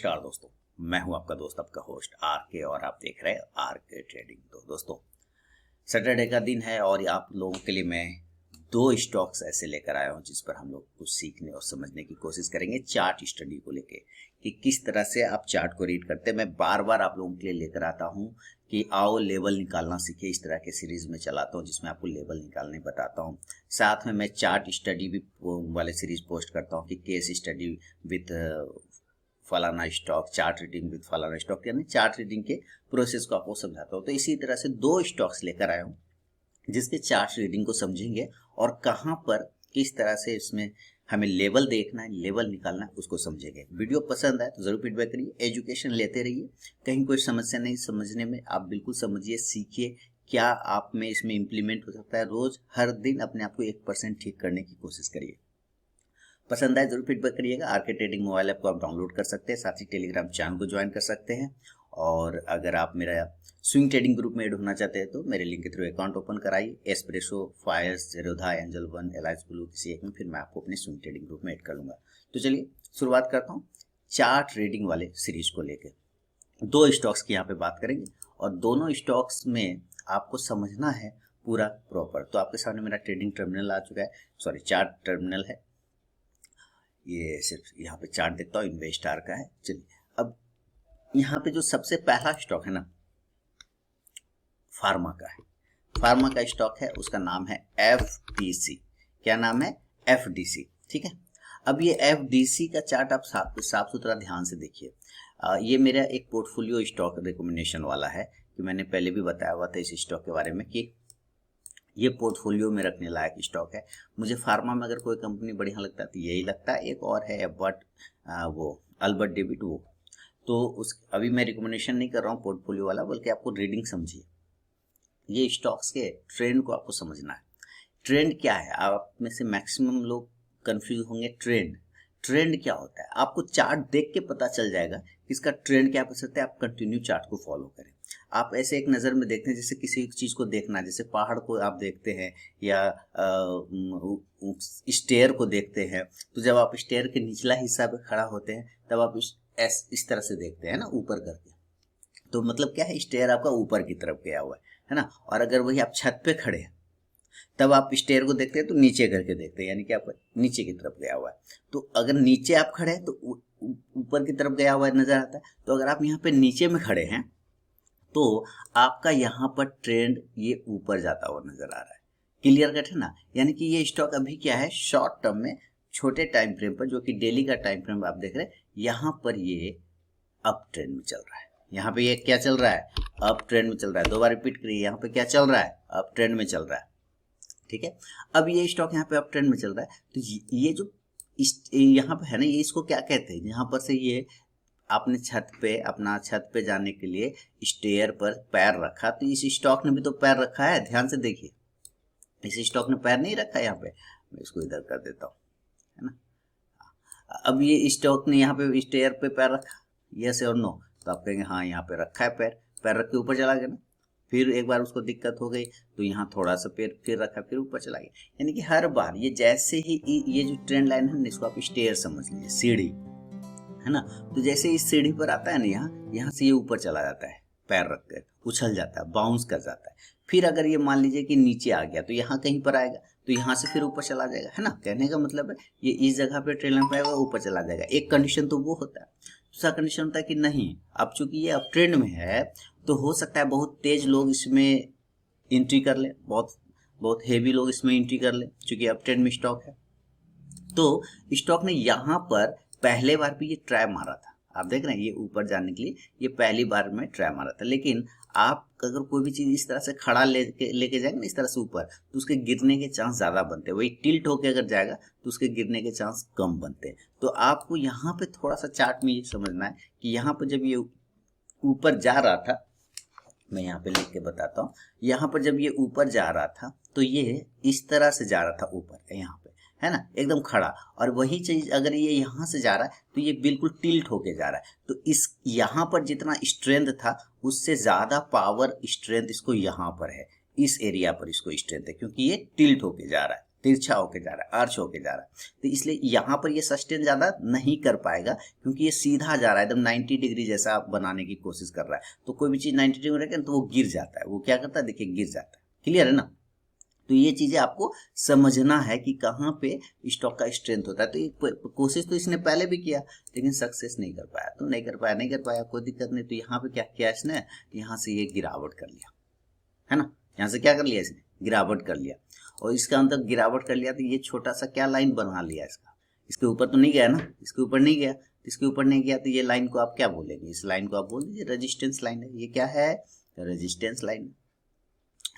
नमस्कार दोस्तों, मैं हूं आपका दोस्त, आपका होस्ट आर के, और आप देख रहे हैं आर के ट्रेडिंग। तो दोस्तों, सैटरडे का दिन है और आप लोगों के लिए मैं दो स्टॉक्स ऐसे लेकर आया हूं जिस पर हम लोग कुछ सीखने और समझने की कोशिश करेंगे चार्ट स्टडी को लेके कि किस तरह से आप चार्ट को रीड करते हैं। मैं बार बार आप लोगों के लिए लेकर आता हूं कि आओ लेवल निकालना सीखे। इस तरह के सीरीज में चलाता हूं जिसमें आपको लेवल निकालने बताता हूं। साथ में मैं चार्ट स्टडी भी वाले सीरीज पोस्ट करता हूं कि केस स्टडी विथ फलाना स्टॉक, चार्ट रीडिंग विद फलाना स्टॉक, यानी चार्ट रीडिंग के प्रोसेस को आपको समझाता हूँ। तो इसी तरह से दो स्टॉक्स लेकर आया हूँ जिसके चार्ट रीडिंग को समझेंगे और कहाँ पर किस तरह से इसमें हमें लेवल देखना है, लेवल निकालना है, उसको समझेंगे। वीडियो पसंद आए तो जरूर फीडबैक करिए, एजुकेशन लेते रहिए। कहीं कोई समस्या नहीं समझने में, आप बिल्कुल समझिए, सीखिए, क्या आप में इसमें इम्प्लीमेंट हो सकता है। रोज हर दिन अपने आप को 1% ठीक करने की कोशिश करिए। पसंद आए जरूर फीडबैक करिएगा। आर के ट्रेडिंग मोबाइल ऐप को आप डाउनलोड कर सकते हैं, साथ ही टेलीग्राम चैनल को ज्वाइन कर सकते हैं। और अगर आप मेरा स्विंग ट्रेडिंग ग्रुप में ऐड होना चाहते हैं तो मेरे लिंक के थ्रू अकाउंट ओपन कराइए। Espresso, Fyers, Zerodha, Angel One, Alice Blue, किसी एक में, फिर मैं आपको अपने स्विंग ट्रेडिंग ग्रुप में ऐड कर लूंगा। तो चलिए शुरुआत करता हूँ चार्ट रीडिंग वाले सीरीज को लेकर। दो स्टॉक्स की यहाँ पे बात करेंगे और दोनों स्टॉक्स में आपको समझना है पूरा प्रॉपर। तो आपके सामने मेरा ट्रेडिंग टर्मिनल आ चुका है, सॉरी चार्ट टर्मिनल है। ये सिर्फ यहाँ पे चार्ट देता हूँ, इन्वेस्टार का है। चलिए, अब यहाँ पे जो सबसे पहला स्टॉक है ना, फार्मा का है। फार्मा का स्टॉक है, उसका नाम है FDC। क्या नाम है? FDC। ठीक है। अब ये FDC का चार्ट आप साफ सुथरा ध्यान से देखिए। ये मेरा एक पोर्टफोलियो स्टॉक रिकमेंडेशन वाला है कि मैंने पहले भी बताया हुआ था इस स्टॉक के बारे में कि ये पोर्टफोलियो में रखने लायक स्टॉक है। मुझे फार्मा में अगर कोई कंपनी बढ़िया लगता है तो यही लगता है। एक और है वो अल्बर्ट डेविड, वो तो उस अभी मैं रिकमेंडेशन नहीं कर रहा हूँ पोर्टफोलियो वाला, बल्कि आपको रीडिंग समझिए। ये स्टॉक्स के ट्रेंड को आपको समझना है। ट्रेंड क्या है? आप में से मैक्सिमम लोग कंफ्यूज होंगे। ट्रेंड क्या होता है? आपको चार्ट देख के पता चल जाएगा कि इसका ट्रेंड क्या हो सकता है। आप कंटिन्यू चार्ट को फॉलो करें। आप ऐसे एक नज़र में देखते हैं, जैसे किसी चीज़ को देखना, जैसे पहाड़ को आप देखते हैं या स्टेयर को देखते हैं। तो जब आप स्टेयर के निचला हिस्सा पे खड़ा होते हैं तब आप इस तरह से देखते हैं ना, ऊपर करके। तो मतलब क्या है, स्टेयर आपका ऊपर की तरफ गया हुआ है ना। और अगर वही आप छत पे खड़े हैं तब आप स्टेयर को देखते हैं तो नीचे करके देखते हैं, यानी कि आपका नीचे की तरफ गया हुआ है। तो अगर नीचे आप खड़े हैं तो ऊपर की तरफ गया हुआ नजर आता है। तो अगर आप यहाँ पे नीचे में खड़े हैं तो आपका यहाँ पर ट्रेंड ये ऊपर जाता हुआ नजर आ रहा है। क्लियर कट है ना। यानी कि ये स्टॉक अभी क्या है, शॉर्ट टर्म में, छोटे टाइम फ्रेम पर, जो कि डेली का टाइम फ्रेम आप देख रहे हैं, यहाँ पर ये अप ट्रेंड में चल रहा है। यहाँ पे ये क्या चल रहा है? अप ट्रेंड में चल रहा है। दो बार रिपीट करिए, यहाँ पे क्या चल रहा है? अप ट्रेंड में चल रहा है। ठीक है। अब ये स्टॉक यहाँ पे अप ट्रेंड में चल रहा है, तो ये जो यहाँ पे है ना, ये इसको क्या कहते हैं? यहाँ पर से ये आपने अपना छत पे जाने के लिए स्टेयर पर पैर रखा, तो इस स्टॉक ने भी तो पैर रखा है। ध्यान से देखिए, इस स्टॉक ने पैर नहीं रखा यहाँ पे। मैं इसको इधर कर देता हूँ, है ना। अब ये स्टॉक ने यहाँ पे स्टेयर पे पैर रखा, यस और नो? तो आप कहेंगे हाँ, यहाँ पे रखा है पैर रख के ऊपर चला गया ना। फिर एक बार उसको दिक्कत हो गई तो यहाँ थोड़ा सा पैर फिर रखा, फिर ऊपर चला गया। यानी कि हर बार ये जैसे ही ये जो ट्रेंड लाइन है, इसको आप स्टेयर समझ लीजिए, सीढ़ी है ना। तो जैसे इस सीढ़ी पर आता है ना, यहाँ से ये ऊपर चला जाता है, पैर रख कर उछल जाता है, बाउंस कर जाता है। फिर अगर ये मान लीजिए कि नीचे आ गया तो यहाँ कहीं पर आएगा, तो यहाँ से फिर ऊपर चला जाएगा, है ना। कहने का मतलब है ये इस जगह पे ट्रेंड लाइन पे आएगा, ऊपर चला जाएगा। एक कंडीशन तो वो होता है। दूसरा कंडीशन होता है कि नहीं, अब चूंकि ये अप ट्रेंड में है तो हो सकता है बहुत तेज लोग इसमें एंट्री कर ले, बहुत हेवी लोग इसमें एंट्री कर ले, चूंकि अप ट्रेंड में स्टॉक है। तो स्टॉक ने यहाँ पर पहले बार भी ये ट्राई मारा था। आप देख रहे हैं, ये ऊपर जाने के लिए ये पहली बार में ट्राई मारा था। लेकिन आप अगर कोई भी चीज इस तरह से खड़ा लेके जाएंगे ना, इस तरह से ऊपर, तो उसके गिरने के चांस ज्यादा बनते हैं। वही टिल्ट होके अगर जाएगा तो उसके गिरने के चांस कम बनते हैं। तो आपको यहाँ पे थोड़ा सा चार्ट में ये समझना है कि यहाँ पर जब ये ऊपर जा रहा था, मैं यहाँ पे लिख के बताता हूँ, यहाँ पर जब ये ऊपर जा रहा था तो ये इस तरह से जा रहा था ऊपर, यहाँ पे है ना, एकदम खड़ा। और वही चीज अगर ये यहाँ से जा रहा है तो ये बिल्कुल टिल्ट होके जा रहा है। तो इस यहाँ पर जितना स्ट्रेंथ था उससे ज्यादा पावर स्ट्रेंथ इसको यहाँ पर है, इस एरिया पर इसको स्ट्रेंथ है, क्योंकि ये टिल्ट होके जा रहा है। तिरछा होके जा रहा है, आर्च होके जा रहा है। तो इसलिए यहाँ पर ये सस्टेन ज़्यादा नहीं कर पाएगा, क्योंकि ये सीधा जा रहा है, एकदम 90 डिग्री जैसा बनाने की कोशिश कर रहा है। तो कोई भी चीज़ 90 डिग्री रखे तो वो गिर जाता है। वो क्या करता है, देखिए गिर जाता है। क्लियर है ना। तो ये चीज़ें आपको समझना है कि कहाँ पे स्टॉक का स्ट्रेंथ होता है। तो ये कोशिश तो इसने पहले भी किया, लेकिन सक्सेस नहीं कर पाया। तो नहीं कर पाया, कोई दिक्कत नहीं। तो यहाँ पे क्या किया इसने, यहाँ से ये गिरावट कर लिया, है ना। यहाँ से क्या कर लिया इसने, गिरावट कर लिया। और इसका अंदर गिरावट कर लिया तो ये छोटा सा क्या लाइन बना लिया इसका, इसके ऊपर तो नहीं गया ना, इसके ऊपर नहीं गया। इसके ऊपर नहीं गया तो ये लाइन को आप क्या बोलेंगे, इस लाइन को आप बोल दीजिए रेजिस्टेंस लाइन है। ये क्या है, रेजिस्टेंस लाइन।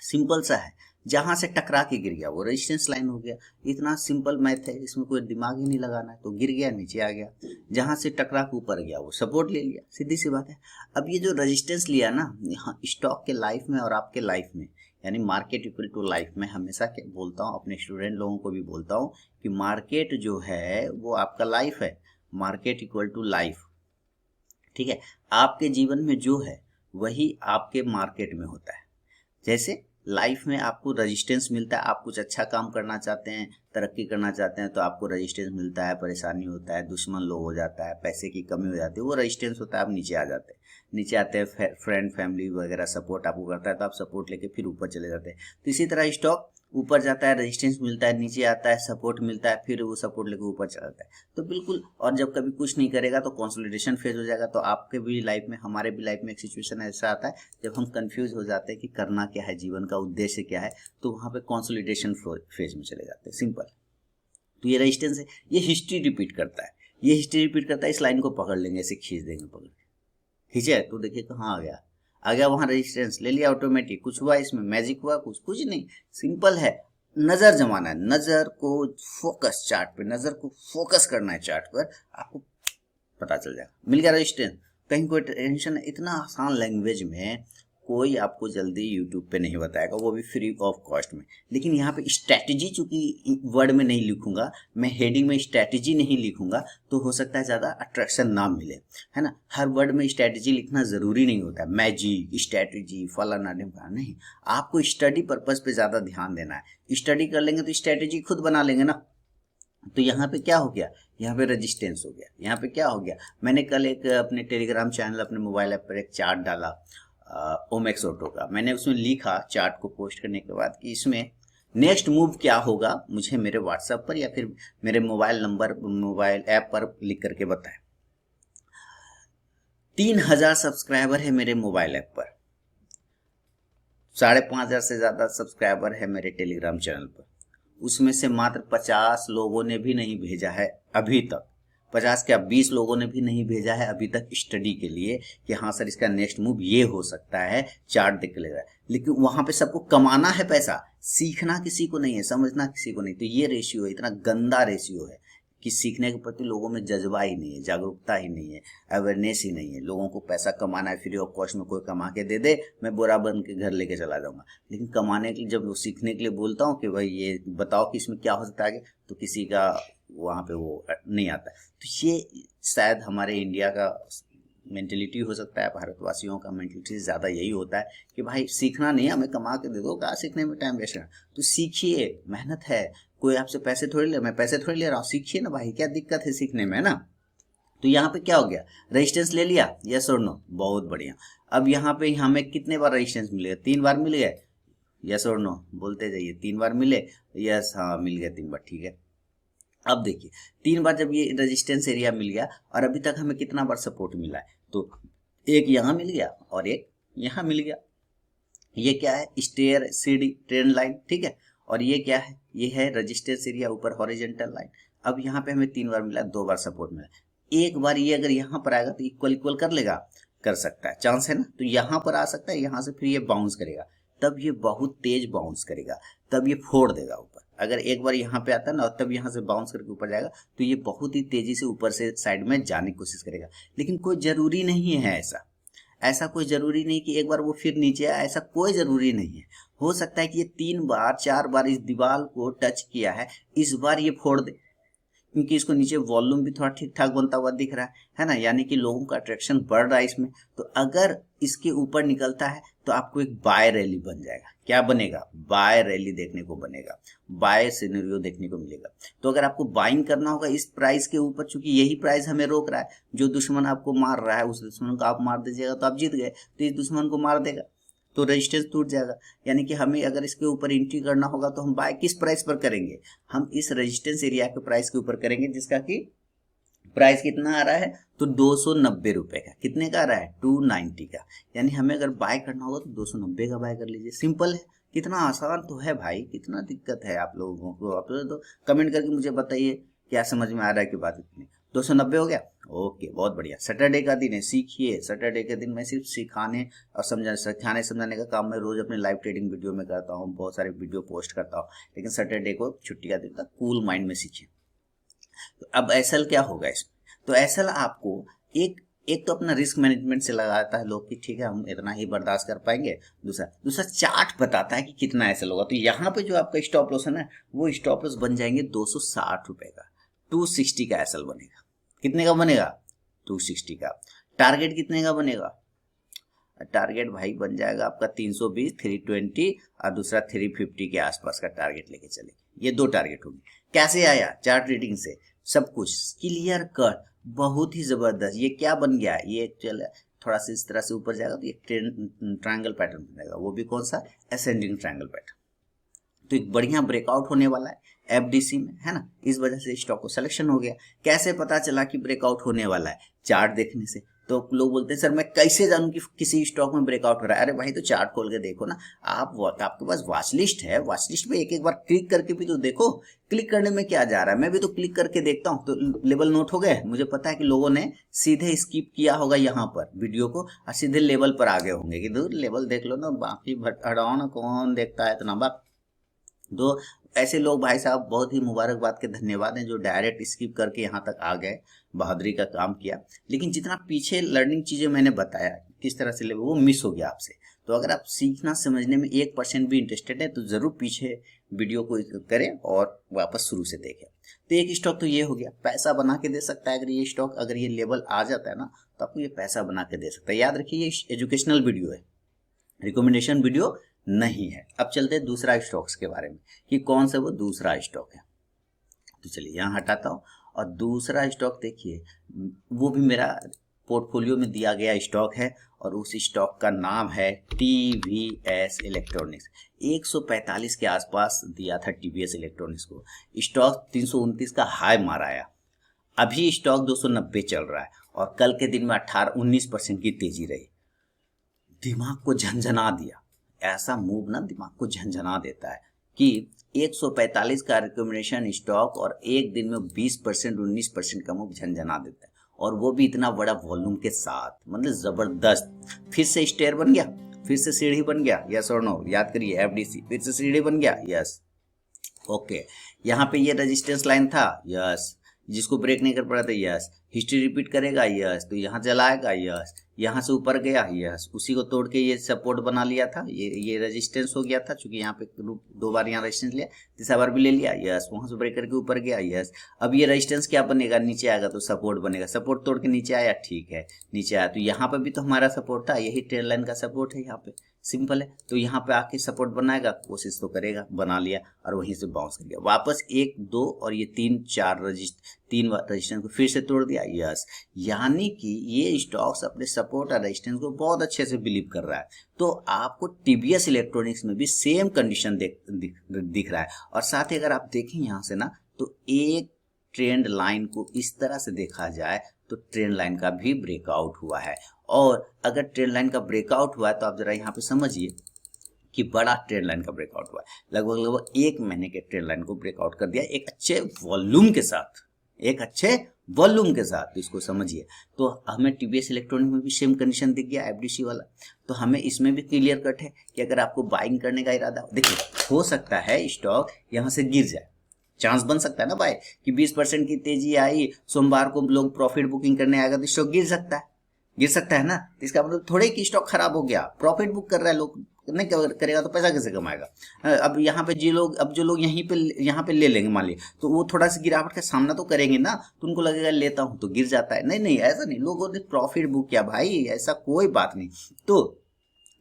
सिंपल सा है, जहां से टकरा के गिर गया वो रेजिस्टेंस लाइन हो गया। इतना सिंपल मैथ है, इसमें कोई दिमाग ही नहीं लगाना है। तो गिर गया, नीचे आ गया, जहां से टकरा के ऊपर गया वो सपोर्ट ले लिया, सीधी सी बात है। अब ये जो रेजिस्टेंस लिया ना, यहाँ स्टॉक के लाइफ में और आपके लाइफ में, यानी मार्केट इक्वल टू लाइफ में, हमेशा बोलता हूँ अपने स्टूडेंट लोगों को भी बोलता हूँ कि मार्केट जो है वो आपका लाइफ है। मार्केट इक्वल टू लाइफ, ठीक है। आपके जीवन में जो है वही आपके मार्केट में होता है। जैसे लाइफ में आपको रेजिस्टेंस मिलता है, आप कुछ अच्छा काम करना चाहते हैं, तरक्की करना चाहते हैं, तो आपको रेजिस्टेंस मिलता है, परेशानी होता है, दुश्मन लोग हो जाता है, पैसे की कमी हो जाती है, वो रेजिस्टेंस होता है, आप नीचे आ जाते हैं। नीचे आते हैं, फ्रेंड फैमिली वगैरह सपोर्ट आपको करता है, तो आप सपोर्ट लेके फिर ऊपर चले जाते हैं। तो इसी तरह स्टॉक ऊपर जाता है, रेजिस्टेंस मिलता है, नीचे आता है, सपोर्ट मिलता है, फिर वो सपोर्ट लेके ऊपर चला जाता है। तो बिल्कुल, और जब कभी कुछ नहीं करेगा तो कंसोलिडेशन फेज हो जाएगा। तो आपके भी लाइफ में, हमारे भी लाइफ में एक सिचुएशन ऐसा आता है जब हम कंफ्यूज हो जाते हैं कि करना क्या है, जीवन का उद्देश्य क्या है, तो वहाँ पे कंसोलिडेशन फेज में चले जाते हैं। सिंपल। तो ये रेजिस्टेंस है, ये हिस्ट्री रिपीट करता है, ये हिस्ट्री रिपीट करता है। इस लाइन को पकड़ लेंगे, ऐसे खींच देंगे, पकड़ खींचे तो देखिए कहाँ आ गया वहां रेजिस्टेंस ले लिया ऑटोमेटिक। कुछ हुआ इसमें, मैजिक हुआ, कुछ नहीं, सिंपल है। नजर जमाना है, नजर को फोकस चार्ट पे, नजर को फोकस करना है चार्ट पर, आपको पता चल जाएगा। मिल गया रेजिस्टेंस, कहीं कोई टेंशन। इतना आसान लैंग्वेज में कोई आपको जल्दी यूट्यूब पे नहीं बताएगा, वो भी फ्री ऑफ कॉस्ट में। लेकिन यहाँ पे स्ट्रैटेजी, चूंकि वर्ड में नहीं लिखूंगा मैं, हेडिंग में स्ट्रैटेजी नहीं लिखूंगा, तो हो सकता है ज़्यादा अट्रैक्शन ना मिले, है ना। हर वर्ड में स्ट्रैटेजी लिखना ज़रूरी नहीं होता है, मैजिक स्ट्रैटेजी फलाना ढिमका नहीं। आपको स्टडी पर्पज़ पे ज़्यादा ध्यान देना है। स्टडी कर लेंगे तो स्ट्रैटेजी खुद बना लेंगे ना। तो यहाँ पे क्या हो गया, यहाँ पे रेजिस्टेंस हो गया। यहाँ पे क्या हो गया, मैंने कल एक अपने टेलीग्राम चैनल, अपने मोबाइल ऐप पर एक चार्ट डाला ओमेक्स ऑटो का। मैंने उसमें लिखा चार्ट को पोस्ट करने के बाद कि इसमें नेक्स्ट मूव क्या होगा, मुझे मेरे व्हाट्सएप पर या फिर मेरे मोबाइल नंबर, मोबाइल ऐप पर लिख करके बताएं। 3000 सब्सक्राइबर है मेरे मोबाइल ऐप पर, 5,500 से ज़्यादा सब्सक्राइबर है मेरे टेलीग्राम चैनल पर। उसमें से मात्र 50 लोगों ने भी नहीं भेजा है अभी तक, 50 क्या 20 लोगों ने भी नहीं भेजा है अभी तक स्टडी के लिए कि हाँ सर इसका नेक्स्ट मूव ये हो सकता है, चार्ट देख के ले रहा है। लेकिन वहां पे सबको कमाना है पैसा, सीखना किसी को नहीं है, समझना किसी को नहीं। तो ये रेशियो है, इतना गंदा रेशियो है कि सीखने के प्रति लोगों में जज्बा ही नहीं है, जागरूकता ही नहीं है, अवेयरनेस ही नहीं है। लोगों को पैसा कमाना है, फ्री ऑफ कॉस्ट में कोई कमा के दे दे, मैं बुरा बन के घर लेके चला जाऊंगा। लेकिन कमाने के लिए, जब सीखने के लिए बोलता हूँ कि भाई ये बताओ कि इसमें क्या हो सकता है आगे, तो किसी का वहाँ पे वो नहीं आता। तो ये शायद हमारे इंडिया का मेंटेलिटी हो सकता है, भारतवासियों का मेंटेलिटी ज़्यादा यही होता है कि भाई सीखना नहीं है, हमें कमा के दे दो, क्या सीखने में टाइम वेस्ट करना। तो सीखिए, मेहनत है, कोई आपसे पैसे थोड़ी ले, मैं पैसे थोड़ी ले रहा हूँ, सीखिए ना भाई, क्या दिक्कत है सीखने में, ना। तो यहाँ पे क्या हो गया, रेजिस्टेंस ले लिया, यस और नो, बहुत बढ़िया। अब यहाँ पे हमें कितने बार रेजिस्टेंस मिलेगा, 3 बार मिल गया, यस और नो बोलते जाइए। 3 बार मिले, यस हाँ मिल गया 3 बार, ठीक है। अब देखिए 3 बार जब ये रेजिस्टेंस एरिया मिल गया, और अभी तक हमें कितना बार सपोर्ट मिला है, तो एक यहाँ मिल गया और एक यहाँ मिल गया। ये क्या है, स्टेयर सीढ़ी ट्रेंड लाइन, ठीक है। और ये क्या है, ये है रेजिस्टेंस एरिया, ऊपर हॉरिजॉन्टल लाइन। अब यहाँ पे हमें 3 बार मिला, 2 बार सपोर्ट मिला। एक बार ये अगर यहाँ पर आएगा तो इक्वल इक्वल कर लेगा, कर सकता है, चांस है ना। तो यहाँ पर आ सकता है, यहाँ से फिर ये बाउंस करेगा, तब ये बहुत तेज बाउंस करेगा, तब ये फोड़ देगा ऊपर। अगर एक बार यहाँ पे आता है ना, तब यहाँ से बाउंस करके ऊपर जाएगा, तो ये बहुत ही तेजी से ऊपर से साइड में जाने की कोशिश करेगा। लेकिन कोई जरूरी नहीं है ऐसा कोई जरूरी नहीं कि एक बार वो फिर नीचे आए, ऐसा कोई जरूरी नहीं है। हो सकता है कि ये 3 बार 4 बार इस दीवार को टच किया है, इस बार ये फोड़ दे, क्योंकि इसको नीचे वॉल्यूम भी थोड़ा ठीक ठाक बनता हुआ दिख रहा है ना, यानी कि लोगों का अट्रैक्शन बढ़ रहा है इसमें। तो अगर इसके ऊपर निकलता है तो आपको एक बाय रैली बन जाएगा। क्या बनेगा? बाय रैली देखने को बनेगा, बाय सिनेरियो देखने को मिलेगा। तो अगर आपको बाइंग करना होगा इस प्राइस के ऊपर, चूंकि यही प्राइस हमें रोक रहा है, जो दुश्मन आपको मार रहा है उस दुश्मन को आप मार दीजिएगा तो आप जीत गए, तो इस दुश्मन को मार देगा तो रेजिस्टेंस टूट जाएगा। यानी कि हमें अगर इसके ऊपर एंट्री करना होगा तो हम बाय किस प्राइस पर करेंगे? हम इस रेजिस्टेंस एरिया के प्राइस के ऊपर करेंगे, जिसका कि प्राइस कितना आ रहा है? तो 290 रुपए का। कितने का आ रहा है? 290 का। यानी हमें अगर बाय करना होगा तो 290 का बाय कर लीजिए। सिंपल है, कितना आसान तो है भाई, कितना दिक्कत है आप लोगों को? आप तो कमेंट करके मुझे बताइए क्या समझ में आ रहा है कि बात इतनी। 290 हो गया, ओके, बहुत बढ़िया। सैटरडे का दिन है, सीखिए। सैटरडे के दिन मैं सिर्फ सिखाने और सिखाने समझाने का काम मैं रोज अपने लाइव ट्रेडिंग वीडियो में करता हूँ, बहुत सारे वीडियो पोस्ट करता हूँ, लेकिन सैटरडे को छुट्टी का दिन था, कूल माइंड में सीखिए। तो अब एसएल क्या होगा इसमें? तो एसएल आपको एक तो अपना रिस्क मैनेजमेंट से लगाता है लोग कि ठीक है हम इतना ही बर्दाश्त कर पाएंगे। दूसरा चार्ट बताता है कि कितना एसएल होगा। तो यहाँ पे जो आपका स्टॉप लॉस है ना, वो स्टॉप लॉस बन जाएंगे 260 रुपए का। 260 का एसएल बनेगा। कितने का बनेगा? 260 का। टारगेट कितने का बनेगा? टारगेट भाई बन जाएगा आपका 320, 320 और दूसरा 350 के आसपास का टारगेट लेके चले। ये दो टारगेट होंगे। कैसे आया? चार्ट रीडिंग से सब कुछ क्लियर कट, बहुत ही जबरदस्त। ये क्या बन गया? ये चल थोड़ा सा इस तरह से ऊपर जाएगा तो ये ट्रायंगल पैटर्न बनेगा, वो भी कौन सा? Ascending triangle pattern. तो एक बढ़िया ब्रेकआउट होने वाला है एफडीसी में, है ना। इस वजह से स्टॉक को सिलेक्शन हो गया। कैसे पता चला कि ब्रेकआउट होने वाला है? चार्ट देखने से। तो लोग बोलते हैं सर मैं कैसे जानूं कि किसी स्टॉक में ब्रेकआउट हो रहा है? अरे भाई तो चार्ट खोल के देखो ना। आपके पास वॉच लिस्ट है, वॉच लिस्ट पे एक बार क्लिक करके भी तो देखो। क्लिक करने में क्या जा रहा है? मैं भी तो क्लिक करके देखता हूँ। तो लेवल नोट हो गए। मुझे पता है कि लोगों ने सीधे स्किप किया होगा यहाँ पर वीडियो को और सीधे लेवल पर आ गए होंगे कि दूर लेवल देख लो ना, बाकी हटाओ ना, कौन देखता है इतना बात। तो ऐसे लोग भाई साहब बहुत ही मुबारकबाद के धन्यवाद हैं जो डायरेक्ट स्किप करके यहाँ तक आ गए, बहादुरी का काम किया। लेकिन जितना पीछे लर्निंग चीजें मैंने बताया किस तरह से ले, वो मिस हो गया आपसे। तो अगर आप सीखना समझने में 1% भी इंटरेस्टेड है तो जरूर पीछे वीडियो को करें और वापस शुरू से देखें। तो एक स्टॉक तो ये हो गया, पैसा बना के दे सकता है। अगर ये स्टॉक अगर ये लेवल आ जाता है ना तो आपको ये पैसा बना के दे सकता है। याद रखिए ये एजुकेशनल वीडियो है, रिकमेंडेशन वीडियो नहीं है। अब चलते हैं दूसरा स्टॉक्स के बारे में कि कौन सा वो दूसरा स्टॉक है। तो चलिए यहाँ हटाता हूँ और दूसरा स्टॉक देखिए, वो भी मेरा पोर्टफोलियो में दिया गया स्टॉक है और उस स्टॉक का नाम है टीवीएस इलेक्ट्रॉनिक्स। 145 के आसपास दिया था टीवीएस इलेक्ट्रॉनिक्स को। स्टॉक 329 का हाई माराया, अभी स्टॉक 290 चल रहा है और कल के दिन में 19% की तेजी रही। दिमाग को झंझना दिया। ऐसा मूव ना दिमाग को झंझना देता है कि 145 का रिकमेंडेशन स्टॉक और एक दिन में 20% 19% का मूव झंझना देता है, और वो भी इतना बड़ा वॉल्यूम के साथ, मतलब जबरदस्त। फिर से स्टेयर बन गया, फिर से सीढ़ी बन गया, यस और नो? याद करिए एफडीसी, फिर से सीढ़ी बन गया, यस ओके। यहाँ पे ये रेजिस्टेंस लाइन था, यस, जिसको ब्रेक नहीं कर पड़ा था, यस। हिस्ट्री रिपीट करेगा, यस। तो यहाँ चलाएगा, यस। यहाँ से ऊपर गया, यस। उसी को तोड़ के ये सपोर्ट बना लिया था, ये रेजिस्टेंस हो गया था, क्योंकि यहाँ पे दो बार यहाँ रेजिस्टेंस लिया, तीसरा बार भी ले लिया, यस। वहां से ब्रेक करके ऊपर गया, यस। अब ये रेजिस्टेंस क्या बनेगा? नीचे आएगा तो सपोर्ट बनेगा। सपोर्ट तोड़ के नीचे आया, ठीक है, नीचे आया तो यहाँ पे भी तो हमारा सपोर्ट था, यही ट्रेंड लाइन का सपोर्ट है यहाँ पे, सिंपल है। तो यहाँ पे आके सपोर्ट बनाएगा, कोशिश तो करेगा, बना लिया और वहीं से बाउंस कर गया वापस। 1 2 और ये 3 4 तीन रेजिस्टेंस को फिर से तोड़ दिया, यस। यानी कि ये स्टॉक्स अपने सपोर्ट और रेजिस्टेंस को बहुत अच्छे से बिलीव कर रहा है। तो आपको टीवीएस इलेक्ट्रॉनिक्स में भी सेम कंडीशन दिख रहा है। और साथ ही अगर आप देखें यहाँ से ना, तो एक ट्रेंड लाइन को इस तरह से देखा जाए तो ट्रेंड लाइन का भी ब्रेकआउट हुआ है। और अगर ट्रेंड लाइन का ब्रेकआउट हुआ है तो आप जरा यहाँ पे समझिए कि बड़ा ट्रेंड लाइन का ब्रेकआउट हुआ है। लगभग 1 महीने के ट्रेंड लाइन को ब्रेकआउट कर दिया एक अच्छे वॉल्यूम के साथ, एक अच्छे वॉल्यूम के साथ, तो इसको समझिए। तो हमें टीवीएस इलेक्ट्रॉनिक में भी सेम कंडीशन दिख गया, एफडीसी वाला। तो हमें इसमें भी क्लियर कट है कि अगर आपको बाइंग करने का इरादा, देखिए हो सकता है स्टॉक यहाँ से गिर जाए, चांस बन सकता है ना भाई कि 20% की तेजी आई, सोमवार को लोग प्रॉफिट बुकिंग करने आएगा तो स्टॉक गिर सकता है ना। तो इसका मतलब थोड़े कि स्टॉक खराब हो गया, प्रॉफिट बुक कर रहा है, लोग नहीं करेगा तो पैसा कैसे कमाएगा? अब यहाँ पे जो लोग यहाँ पे ले लेंगे मान लीजिए, तो वो थोड़ा सा गिरावट का सामना तो करेंगे ना, तो उनको लगेगा लेता हूँ तो गिर जाता है। नहीं, ऐसा नहीं, लोगों ने प्रॉफिट बुक किया भाई, ऐसा कोई बात नहीं। तो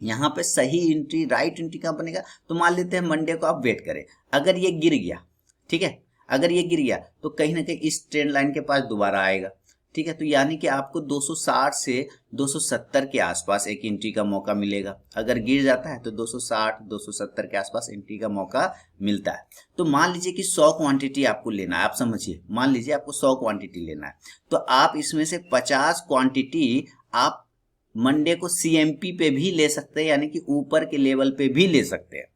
यहाँ पे सही एंट्री राइट एंट्री कहाँ बनेगा, तो मान लेते हैं मंडे को आप वेट करें, अगर ये गिर गया, ठीक है, अगर ये गिर गया तो कहीं ना कहीं इस ट्रेंड लाइन के पास दोबारा आएगा, ठीक है। तो यानी कि आपको 260 से 270 के आसपास एक एंट्री का मौका मिलेगा। अगर गिर जाता है तो 260 270 के आसपास एंट्री का मौका मिलता है। तो मान लीजिए कि 100 क्वांटिटी आपको लेना है, आप समझिए, मान लीजिए आपको 100 क्वांटिटी लेना है, तो आप इसमें से 50 क्वांटिटी आप मंडे को सीएमपी पे भी ले सकते हैं, यानी कि ऊपर के लेवल पे भी ले सकते हैं,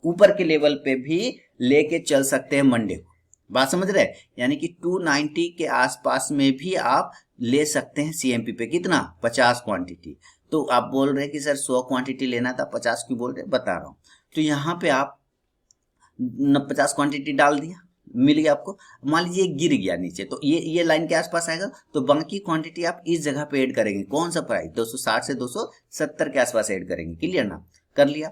ऊपर के लेवल पे भी लेके चल सकते हैं मंडे को। बात समझ रहे हैं? यानी कि 290 के आसपास में भी आप ले सकते हैं सीएमपी पे, कितना, 50 क्वांटिटी। तो आप बोल रहे हैं कि सर 100 क्वांटिटी लेना था, 50 क्यों बोल रहे हैं, बता रहा हूं। तो यहाँ पे आप 50 क्वांटिटी डाल दिया, मिल गया आपको। मान लीजिए गिर गया नीचे, तो ये लाइन के आसपास आएगा, तो बाकी क्वांटिटी आप इस जगह पे ऐड करेंगे। कौन सा प्राइस, 260 से 270 के आसपास ऐड करेंगे। क्लियर ना, कर लिया,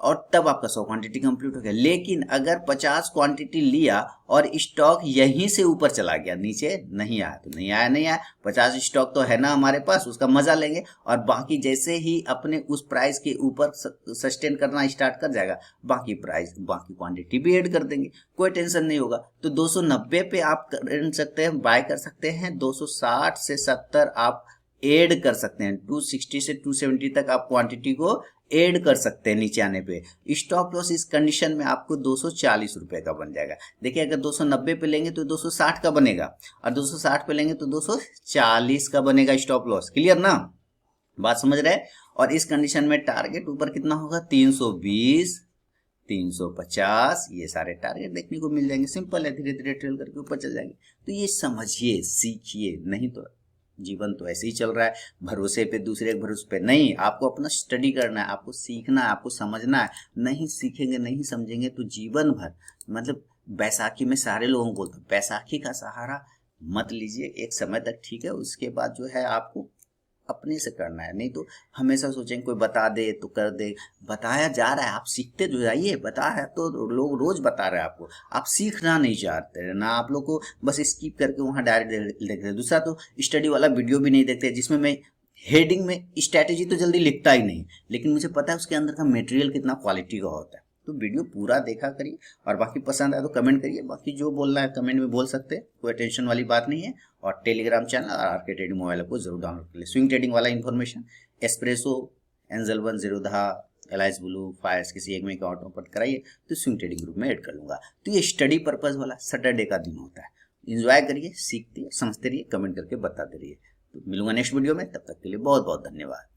और तब आपका 100 क्वांटिटी कंप्लीट हो गया। लेकिन अगर 50 क्वांटिटी लिया और स्टॉक यहीं से ऊपर चला गया, नीचे नहीं आया तो नहीं आया, 50 स्टॉक तो है ना हमारे पास, उसका मजा लेंगे, और बाकी जैसे ही अपने उस प्राइस के ऊपर सस्टेन करना स्टार्ट कर जाएगा, बाकी प्राइस बाकी क्वांटिटी भी ऐड कर देंगे, कोई टेंशन नहीं होगा। तो 290 पे आप कर सकते हैं, बाय कर सकते हैं, 260 से 70 आप ऐड कर सकते हैं, 260 से 270 तक आप क्वांटिटी को ऐड कर सकते हैं नीचे आने पे। स्टॉप लॉस इस कंडीशन में आपको 240 रुपए का बन जाएगा। देखिए अगर 290 पे लेंगे तो 260 का बनेगा, और 260 पे लेंगे तो 240 का बनेगा स्टॉप लॉस। क्लियर ना, बात समझ रहे हैं? और इस कंडीशन में टारगेट ऊपर कितना होगा, 320 350, ये सारे टारगेट देखने को मिल जाएंगे। सिंपल है, धीरे धीरे ट्रेल करके ऊपर चल जाएंगे। तो ये समझिए, सीखिए, नहीं तो जीवन तो ऐसे ही चल रहा है, भरोसे पे, दूसरे के भरोसे पे नहीं। आपको अपना स्टडी करना है, आपको सीखना है, आपको समझना है। नहीं सीखेंगे, नहीं समझेंगे तो जीवन भर, मतलब बैसाखी में सारे लोगों को बोलते हैं, बैसाखी का सहारा मत लीजिए, एक समय तक ठीक है, उसके बाद जो है आपको अपने से करना है। नहीं तो हमेशा सोचेंगे कोई बता दे तो कर दे, बताया जा रहा है, आप सीखते जो जाइए। बता है तो लोग रोज बता रहे हैं आपको, आप सीखना नहीं चाहते ना, आप लोग को बस स्किप करके वहाँ डायरेक्ट देखते हैं। दूसरा तो स्टडी वाला वीडियो भी नहीं देखते, जिसमें मैं हेडिंग में स्ट्रैटेजी तो जल्दी लिखता ही नहीं, लेकिन मुझे पता है उसके अंदर का मटेरियल कितना क्वालिटी का होता है। तो वीडियो पूरा देखा करिए, और बाकी पसंद आए तो कमेंट करिए। बाकी जो बोलना है कमेंट में बोल सकते हैं, कोई टेंशन वाली बात नहीं है। और टेलीग्राम चैनल और आरके ट्रेडिंग मोबाइल को जरूर डाउनलोड कर ले। स्विंग ट्रेडिंग वाला information, espresso, Angel One, Zerodha, Alice Blue, Fyers, किसी एक में अकाउंट ओपन कराइए तो स्विंग ट्रेडिंग ग्रुप में ऐड कर लूंगा। तो ये स्टडी पर्पज वाला सैटरडे का दिन होता है। इंजॉय करिए, सीखते समझते रहिए, कमेंट करके बताते रहिए। तो मिलूंगा नेक्स्ट वीडियो में, तब तक के लिए बहुत बहुत धन्यवाद।